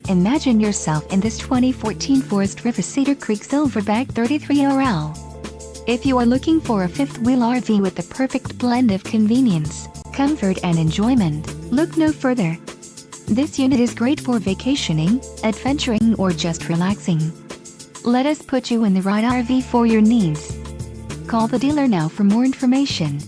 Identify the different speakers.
Speaker 1: Imagine yourself in this 2014 Forest River Cedar Creek Silverback 33RL. If you are looking for a fifth-wheel RV with the perfect blend of convenience, comfort and enjoyment, look no further. This unit is great for vacationing, adventuring or just relaxing. Let us put you in the right RV for your needs. Call the dealer now for more information.